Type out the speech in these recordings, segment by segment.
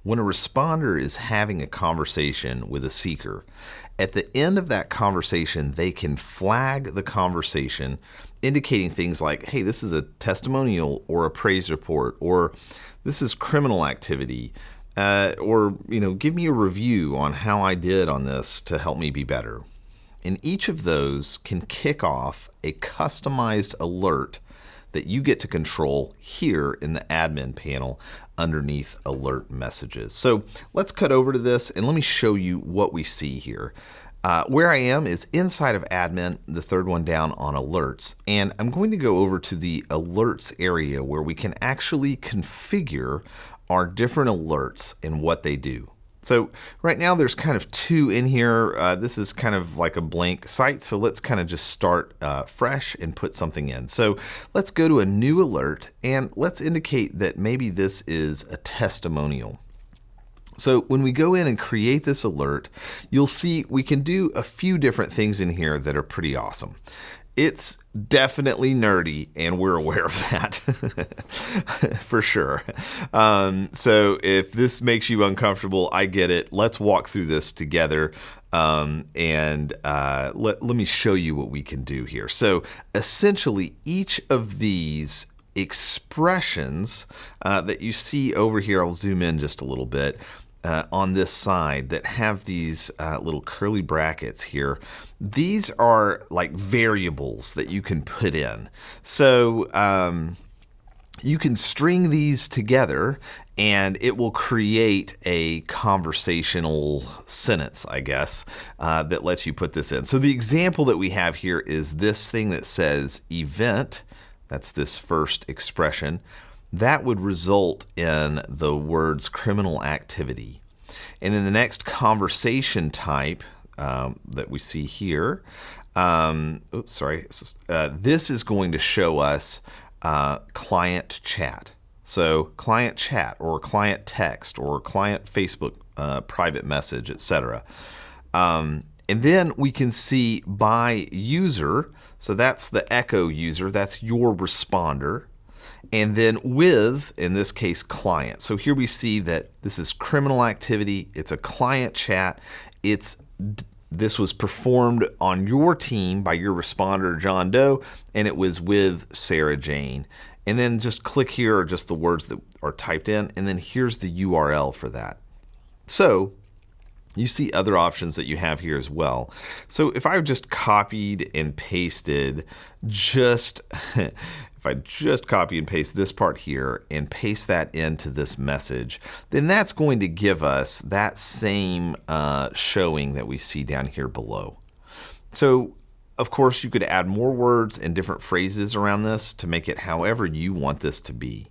When a responder is having a conversation with a seeker, at the end of that conversation, they can flag the conversation, indicating things like, hey, this is a testimonial or a praise report, or this is criminal activity, or give me a review on how I did on this to help me be better. And each of those can kick off a customized alert that you get to control here in the admin panel underneath alert messages. So let's cut over to this and let me show you what we see here. Where I am is inside of admin, the third one down on alerts, and I'm going to go over to the alerts area where we can actually configure our different alerts and what they do. So right now there's kind of two in here. This is kind of like a blank site, so let's kind of just start fresh and put something in. So let's go to a new alert and let's indicate that maybe this is a testimonial. So when we go in and create this alert, you'll see we can do a few different things in here that are pretty awesome. It's definitely nerdy, and we're aware of that for sure. So if this makes you uncomfortable, I get it. Let's walk through this together, and let me show you what we can do here. So essentially, each of these expressions that you see over here, I'll zoom in just a little bit, on this side that have these little curly brackets here. These are like variables that you can put in. So you can string these together and it will create a conversational sentence, I guess, that lets you put this in. So the example that we have here is this thing that says event. That's this first expression. That would result in the words criminal activity. And then the next conversation type that we see here, this is going to show us client chat. So client chat or client text or client Facebook private message, etc. And then we can see by user, so that's the Echo user, that's your responder. And then with, in this case, client. So here we see that this is criminal activity. It's a client chat. This was performed on your team by your responder, John Doe, and it was with Sarah Jane. And then just click here are just the words that are typed in, and then here's the URL for that. So you see other options that you have here as well. So if I just copied and pasted if I just copy and paste this part here and paste that into this message, then that's going to give us that same showing that we see down here below. So of course you could add more words and different phrases around this to make it however you want this to be.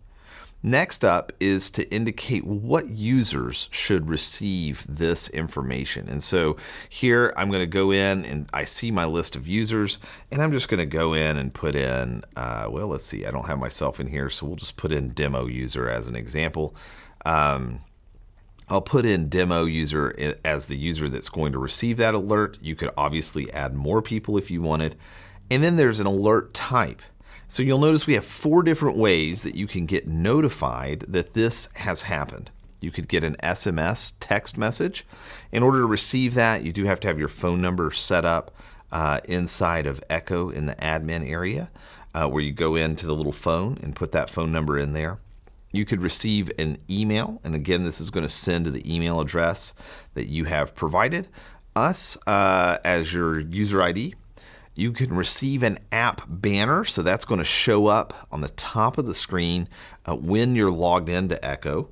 Next up is to indicate what users should receive this information. And so here I'm going to go in and I see my list of users, and I'm just going to go in and put in, well, let's see, I don't have myself in here, so we'll just put in demo user as an example. I'll put in demo user as the user that's going to receive that alert. You could obviously add more people if you wanted. And then there's an alert type. So you'll notice we have 4 different ways that you can get notified that this has happened. You could get an SMS text message. In order to receive that, you do have to have your phone number set up inside of Echo in the admin area, where you go into the little phone and put that phone number in there. You could receive an email, and again, this is going to send to the email address that you have provided us as your user ID. You can receive an app banner, so that's going to show up on the top of the screen when you're logged into Echo.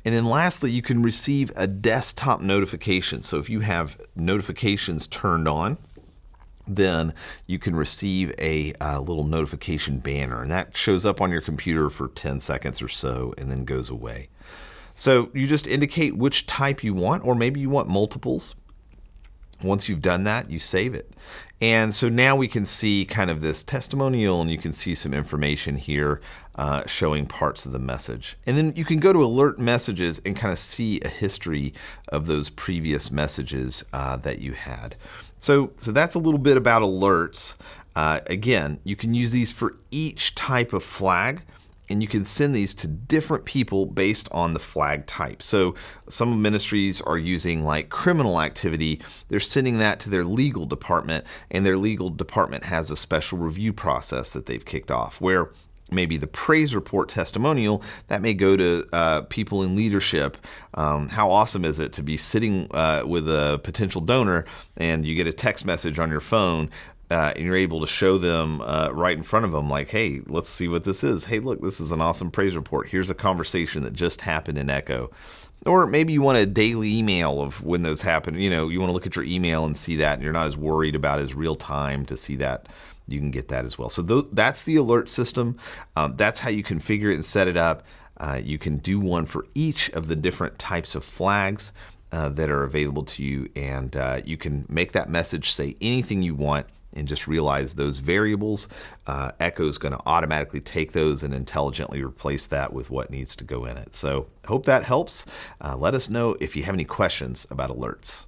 And then lastly, you can receive a desktop notification. So if you have notifications turned on, then you can receive a little notification banner, and that shows up on your computer for 10 seconds or so and then goes away. So you just indicate which type you want, or maybe you want multiples. Once you've done that, you save it. And so now we can see kind of this testimonial, and you can see some information here showing parts of the message. And then you can go to alert messages and kind of see a history of those previous messages that you had. So that's a little bit about alerts. Again, you can use these for each type of flag. and you can send these to different people based on the flag type. So some ministries are using like criminal activity. They're sending that to their legal department, and their legal department has a special review process that they've kicked off, where maybe the praise report testimonial that may go to people in leadership. How awesome is it to be sitting with a potential donor and you get a text message on your phone, and you're able to show them right in front of them, like, hey, let's see what this is. Hey, look, this is an awesome praise report. Here's a conversation that just happened in Echo. Or maybe you want a daily email of when those happen. You want to look at your email and see that, and you're not as worried about as real time to see that. You can get that as well. So that's the alert system. That's how you configure it and set it up. You can do one for each of the different types of flags that are available to you, and you can make that message say anything you want, and just realize those variables. Echo is going to automatically take those and intelligently replace that with what needs to go in it. So hope that helps. Let us know if you have any questions about alerts.